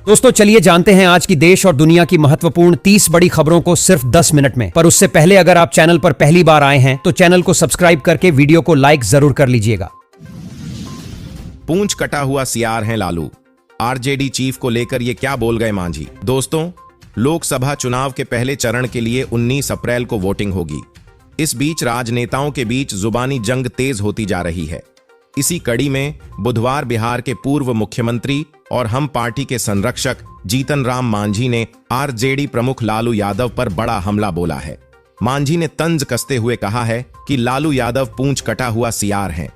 दोस्तों चलिए जानते हैं आज की देश और दुनिया की महत्वपूर्ण 30 बड़ी खबरों को सिर्फ 10 मिनट में। पर उससे पहले अगर आप चैनल पर पहली बार आए हैं तो चैनल को सब्सक्राइब करके वीडियो को लाइक जरूर कर लीजिएगा। पूंछ कटा हुआ सियार हैं लालू। आरजेडी चीफ को लेकर ये क्या बोल गए मांझी। दोस्तों, लोकसभा चुनाव के पहले चरण के लिए 19 अप्रैल को वोटिंग होगी। इस बीच राजनेताओं के बीच जुबानी जंग तेज होती जा रही है। इसी कड़ी में बुधवार बिहार के पूर्व मुख्यमंत्री और हम पार्टी के संरक्षक जीतन राम मांझी ने आरजेडी प्रमुख लालू यादव पर बड़ा हमला बोला है। मांझी ने तंज कसते हुए कहा है कि लालू यादव पूंछ कटा हुआ सियार हैं।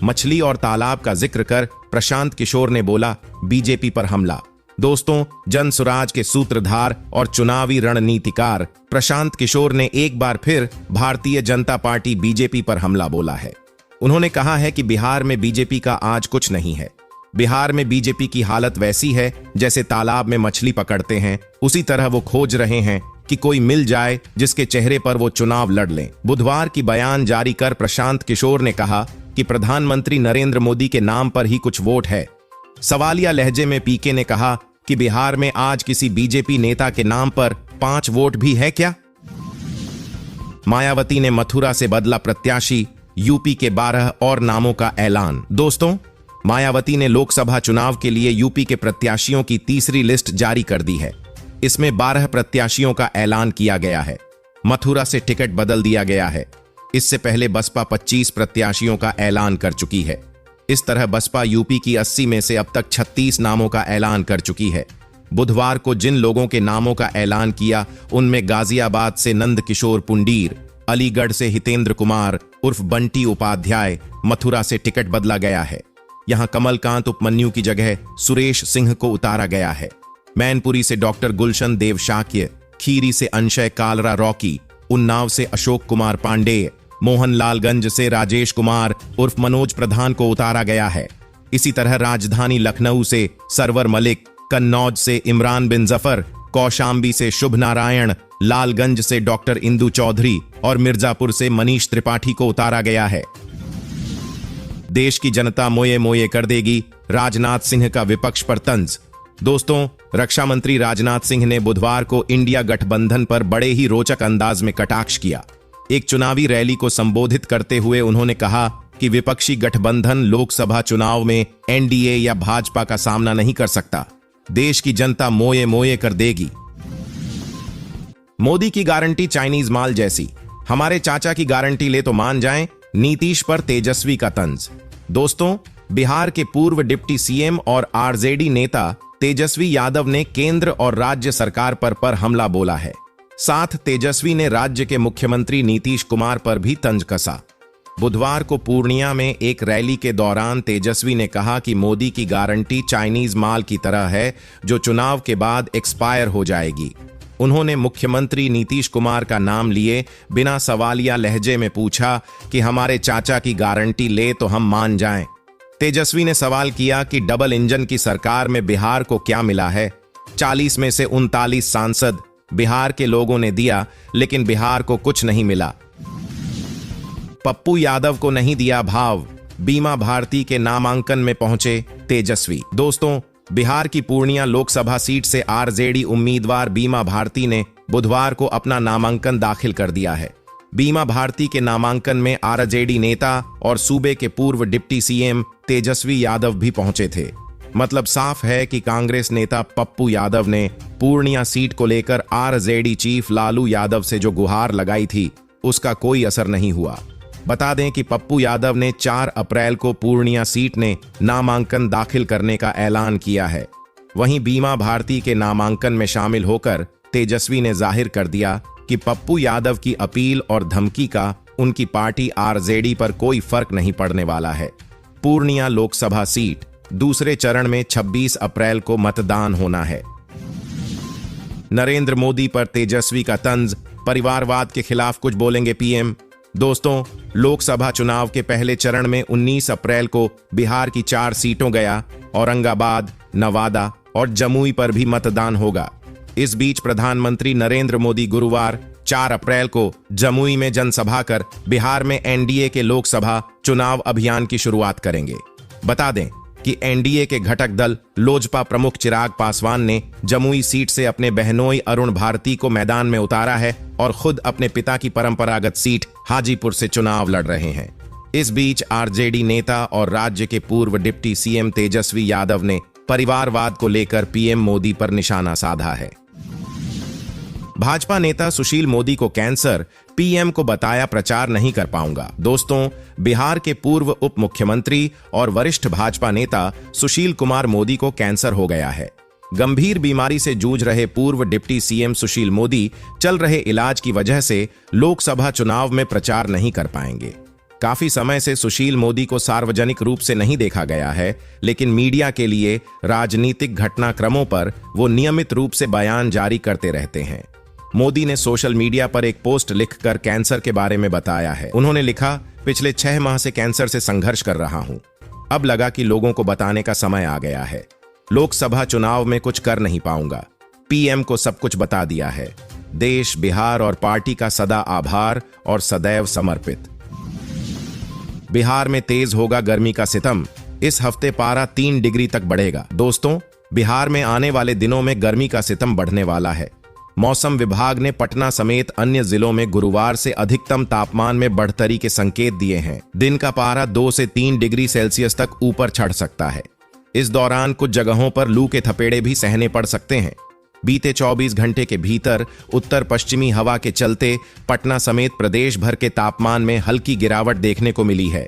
मछली और तालाब का जिक्र कर प्रशांत किशोर ने बोला, बीजेपी पर हमला। दोस्तों, जन सुराज के सूत्रधार और चुनावी रणनीतिकार प्रशांत किशोर ने एक बार फिर भारतीय जनता पार्टी बीजेपी पर हमला बोला है। उन्होंने कहा है कि बिहार में बीजेपी का आज कुछ नहीं है। बिहार में बीजेपी की हालत वैसी है जैसे तालाब में मछली पकड़ते हैं, उसी तरह वो खोज रहे हैं कि कोई मिल जाए जिसके चेहरे पर वो चुनाव लड़ लें। बुधवार की बयान जारी कर प्रशांत किशोर ने कहा कि प्रधानमंत्री नरेंद्र मोदी के नाम पर ही कुछ वोट है। सवालिया लहजे में पीके ने कहा कि बिहार में आज किसी बीजेपी नेता के नाम पर 5 वोट भी है क्या? मायावती ने मथुरा से बदला प्रत्याशी, यूपी के 12 और नामों का ऐलान। दोस्तों, मायावती ने लोकसभा चुनाव के लिए यूपी के प्रत्याशियों की तीसरी लिस्ट जारी कर दी है। इसमें 12 प्रत्याशियों का ऐलान किया गया है। मथुरा से टिकट बदल दिया गया है। इससे पहले बसपा 25 प्रत्याशियों का ऐलान कर चुकी है। इस तरह बसपा यूपी की 80 में से अब तक 36 नामों का ऐलान कर चुकी है। बुधवार को जिन लोगों के नामों का ऐलान किया उनमें गाजियाबाद से नंद किशोर पुंडीर, अलीगढ़ से हितेंद्र कुमार उर्फ बंटी उपाध्याय, मथुरा से टिकट बदला गया है। यहां कमलकांत उपमन्यु की जगह सुरेश सिंह को उतारा गया है। मैनपुरी से डॉक्टर गुलशन देव शाक्य, खीरी से अंशय कालरा रॉकी, उन्नाव से अशोक कुमार पांडेय, मोहनलालगंज से राजेश कुमार उर्फ मनोज प्रधान को उतारा गया है। इसी तरह राजधानी लखनऊ से सरवर मलिक, कन्नौज से इमरान बिन जफर, कौशाम्बी से शुभ नारायण, लालगंज से डॉक्टर इंदु चौधरी और मिर्जापुर से मनीष त्रिपाठी को उतारा गया है। देश की जनता मोये मोये कर देगी, राजनाथ सिंह का विपक्ष पर तंज। दोस्तों, रक्षा मंत्री राजनाथ सिंह ने बुधवार को इंडिया गठबंधन पर बड़े ही रोचक अंदाज में कटाक्ष किया। एक चुनावी रैली को संबोधित करते हुए उन्होंने कहा कि विपक्षी गठबंधन लोकसभा चुनाव में एनडीए या भाजपा का सामना नहीं कर सकता। देश की जनता मोये मोये कर देगी। मोदी की गारंटी चाइनीज माल जैसी, हमारे चाचा की गारंटी ले तो मान जाएं, नीतीश पर तेजस्वी का तंज। दोस्तों, बिहार के पूर्व डिप्टी सीएम और आरजेडी नेता तेजस्वी यादव ने केंद्र और राज्य सरकार पर हमला बोला है। साथ तेजस्वी ने राज्य के मुख्यमंत्री नीतीश कुमार पर भी तंज कसा। बुधवार को पूर्णिया में एक रैली के दौरान तेजस्वी ने कहा कि मोदी की गारंटी चाइनीज माल की तरह है जो चुनाव के बाद एक्सपायर हो जाएगी। उन्होंने मुख्यमंत्री नीतीश कुमार का नाम लिए बिना सवालिया लहजे में पूछा कि हमारे चाचा की गारंटी ले तो हम मान जाएं। तेजस्वी ने सवाल किया कि डबल इंजन की सरकार में बिहार को क्या मिला है? 40 में से 39 सांसद बिहार के लोगों ने दिया, लेकिन बिहार को कुछ नहीं मिला। पप्पू यादव को नहीं दिया भाव, बीमा भारती के नामांकन में पहुंचे तेजस्वी। दोस्तों, बिहार की पूर्णिया लोकसभा सीट से आरजेडी उम्मीदवार बीमा भारती ने बुधवार को अपना नामांकन दाखिल कर दिया है। बीमा भारती के नामांकन में आरजेडी नेता और सूबे के पूर्व डिप्टी सीएम तेजस्वी यादव भी पहुंचे थे। मतलब साफ है कि कांग्रेस नेता पप्पू यादव ने पूर्णिया सीट को लेकर आरजेडी चीफ लालू यादव से जो गुहार लगाई थी उसका कोई असर नहीं हुआ। बता दें कि पप्पू यादव ने 4 अप्रैल को पूर्णिया सीट ने नामांकन दाखिल करने का ऐलान किया है। वहीं बीमा भारती के नामांकन में शामिल होकर तेजस्वी ने जाहिर कर दिया कि पप्पू यादव की अपील और धमकी का उनकी पार्टी आरजेडी पर कोई फर्क नहीं पड़ने वाला है। पूर्णिया लोकसभा सीट दूसरे चरण में 26 अप्रैल को मतदान होना है। नरेंद्र मोदी पर तेजस्वी का तंज, परिवारवाद के खिलाफ कुछ बोलेंगे पीएम। दोस्तों, लोकसभा चुनाव के पहले चरण में 19 अप्रैल को बिहार की 4 सीटों गया औरंगाबाद, नवादा और जमुई पर भी मतदान होगा। इस बीच प्रधानमंत्री नरेंद्र मोदी गुरुवार 4 अप्रैल को जमुई में जनसभा कर बिहार में एनडीए के लोकसभा चुनाव अभियान की शुरुआत करेंगे। बता दें कि कि एनडीए के घटक दल लोजपा प्रमुख चिराग पासवान ने जमुई सीट से अपने बहनोई अरुण भारती को मैदान में उतारा है और खुद अपने पिता की परंपरागत सीट हाजीपुर से चुनाव लड़ रहे हैं। इस बीच आरजेडी नेता और राज्य के पूर्व डिप्टी सीएम तेजस्वी यादव ने परिवारवाद को लेकर पीएम मोदी पर निशाना साधा है। भाजपा नेता सुशील मोदी को कैंसर, पीएम को बताया प्रचार नहीं कर पाऊंगा। दोस्तों, बिहार के पूर्व उप मुख्यमंत्री और वरिष्ठ भाजपा नेता सुशील कुमार मोदी को कैंसर हो गया है। गंभीर बीमारी से जूझ रहे पूर्व डिप्टी सीएम सुशील मोदी चल रहे इलाज की वजह से लोकसभा चुनाव में प्रचार नहीं कर पाएंगे। काफी समय से सुशील मोदी को सार्वजनिक रूप से नहीं देखा गया है, लेकिन मीडिया के लिए राजनीतिक घटनाक्रमों पर वो नियमित रूप से बयान जारी करते रहते हैं। मोदी ने सोशल मीडिया पर एक पोस्ट लिखकर कैंसर के बारे में बताया है। उन्होंने लिखा, पिछले 6 माह से कैंसर से संघर्ष कर रहा हूं। अब लगा कि लोगों को बताने का समय आ गया है। लोकसभा चुनाव में कुछ कर नहीं पाऊंगा। पीएम को सब कुछ बता दिया है। देश, बिहार और पार्टी का सदा आभार और सदैव समर्पित। बिहार में तेज होगा गर्मी का सितम। इस हफ्ते पारा 3 डिग्री तक बढ़ेगा। दोस्तों, बिहार में आने वाले दिनों में गर्मी का सितम बढ़ने वाला है। मौसम विभाग ने पटना समेत अन्य जिलों में गुरुवार से अधिकतम तापमान में बढ़ोतरी के संकेत दिए हैं। दिन का पारा 2 से 3 डिग्री सेल्सियस तक ऊपर चढ़ सकता है। इस दौरान कुछ जगहों पर लू के थपेड़े भी सहने पड़ सकते हैं। बीते 24 घंटे के भीतर उत्तर पश्चिमी हवा के चलते पटना समेत प्रदेश भर के तापमान में हल्की गिरावट देखने को मिली है।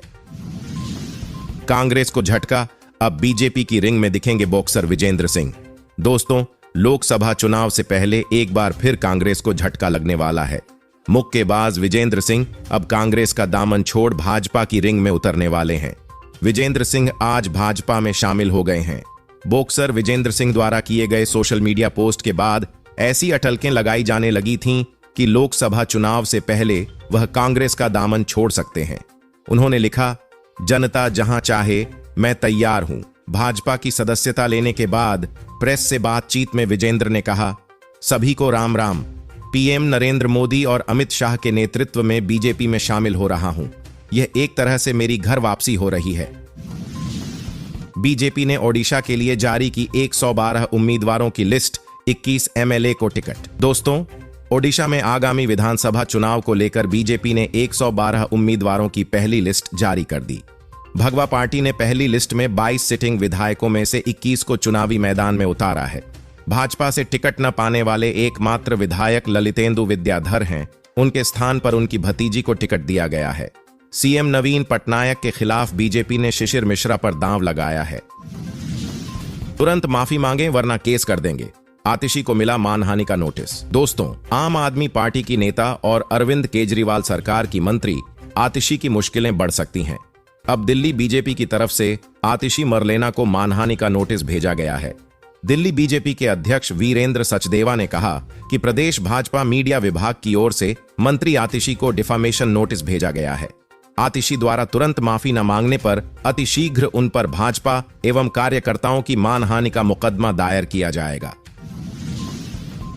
कांग्रेस को झटका, अब बीजेपी की रिंग में दिखेंगे बॉक्सर विजेंद्र सिंह। दोस्तों, लोकसभा चुनाव से पहले एक बार फिर कांग्रेस को झटका लगने वाला है। मुक्केबाज विजेंद्र सिंह अब कांग्रेस का दामन छोड़ भाजपा की रिंग में उतरने वाले हैं। विजेंद्र सिंह आज भाजपा में शामिल हो गए हैं। बॉक्सर विजेंद्र सिंह द्वारा किए गए सोशल मीडिया पोस्ट के बाद ऐसी अटकलें लगाई जाने लगी थीं कि लोकसभा चुनाव से पहले वह कांग्रेस का दामन छोड़ सकते हैं। उन्होंने लिखा, जनता जहां चाहे मैं तैयार हूं। भाजपा की सदस्यता लेने के बाद प्रेस से बातचीत में विजेंद्र ने कहा, सभी को राम राम। पीएम नरेंद्र मोदी और अमित शाह के नेतृत्व में बीजेपी में शामिल हो रहा हूं। यह एक तरह से मेरी घर वापसी हो रही है। बीजेपी ने ओडिशा के लिए जारी की 112 उम्मीदवारों की लिस्ट, 21 एमएलए को टिकट। दोस्तों, ओडिशा में आगामी विधानसभा चुनाव को लेकर बीजेपी ने 112 उम्मीदवारों की पहली लिस्ट जारी कर दी। भगवा पार्टी ने पहली लिस्ट में 22 सिटिंग विधायकों में से 21 को चुनावी मैदान में उतारा है। भाजपा से टिकट न पाने वाले एकमात्र विधायक ललितेंदु विद्याधर हैं। उनके स्थान पर उनकी भतीजी को टिकट दिया गया है। सीएम नवीन पटनायक के खिलाफ बीजेपी ने शिशिर मिश्रा पर दांव लगाया है। तुरंत माफी मांगे वरना केस कर देंगे। आतिशी को मिला मानहानि का नोटिस। दोस्तों, आम आदमी पार्टी की नेता और अरविंद केजरीवाल सरकार की मंत्री आतिशी की मुश्किलें बढ़ सकती हैं। अब दिल्ली बीजेपी की तरफ से आतिशी मरलेना को मानहानि का नोटिस भेजा गया है। दिल्ली बीजेपी के अध्यक्ष वीरेंद्र सचदेवा ने कहा कि प्रदेश भाजपा मीडिया विभाग की ओर से मंत्री आतिशी को डिफामेशन नोटिस भेजा गया है। आतिशी द्वारा तुरंत माफी न मांगने पर अतिशीघ्र उन पर भाजपा एवं कार्यकर्ताओं की मानहानि का मुकदमा दायर किया जाएगा।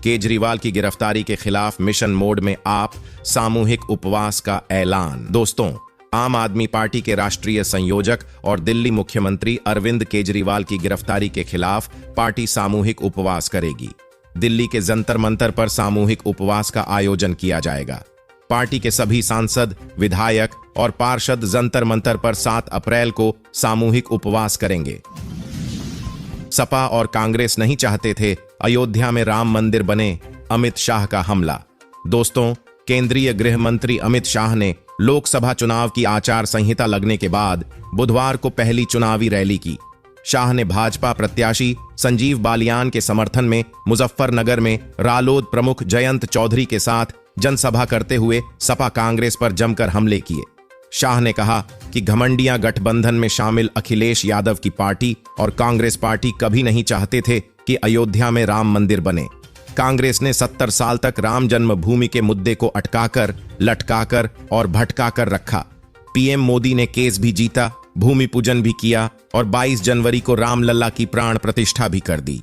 केजरीवाल की गिरफ्तारी के खिलाफ मिशन मोड में आप, सामूहिक उपवास का ऐलान। दोस्तों, आम आदमी पार्टी के राष्ट्रीय संयोजक और दिल्ली मुख्यमंत्री अरविंद केजरीवाल की गिरफ्तारी के खिलाफ पार्टी सामूहिक उपवास करेगी। दिल्ली के जंतर मंतर पर सामूहिक उपवास का आयोजन किया जाएगा। पार्टी के सभी सांसद, विधायक और पार्षद जंतर मंतर पर 7 अप्रैल को सामूहिक उपवास करेंगे। सपा और कांग्रेस नहीं चाहते थे अयोध्या में राम मंदिर बने, अमित शाह का हमला। दोस्तों, केंद्रीय गृह मंत्री अमित शाह ने लोकसभा चुनाव की आचार संहिता लगने के बाद बुधवार को पहली चुनावी रैली की। शाह ने भाजपा प्रत्याशी संजीव बालियान के समर्थन में मुजफ्फरनगर में रालोद प्रमुख जयंत चौधरी के साथ जनसभा करते हुए सपा कांग्रेस पर जमकर हमले किए। शाह ने कहा कि घमंडियां गठबंधन में शामिल अखिलेश यादव की पार्टी और कांग्रेस पार्टी कभी नहीं चाहते थे कि अयोध्या में राम मंदिर बने। कांग्रेस ने 70 साल तक राम जन्मभूमि के मुद्दे को अटकाकर, लटकाकर और भटकाकर रखा। पीएम मोदी ने केस भी जीता, भूमि पूजन भी किया और 22 जनवरी को रामलला की प्राण प्रतिष्ठा भी कर दी।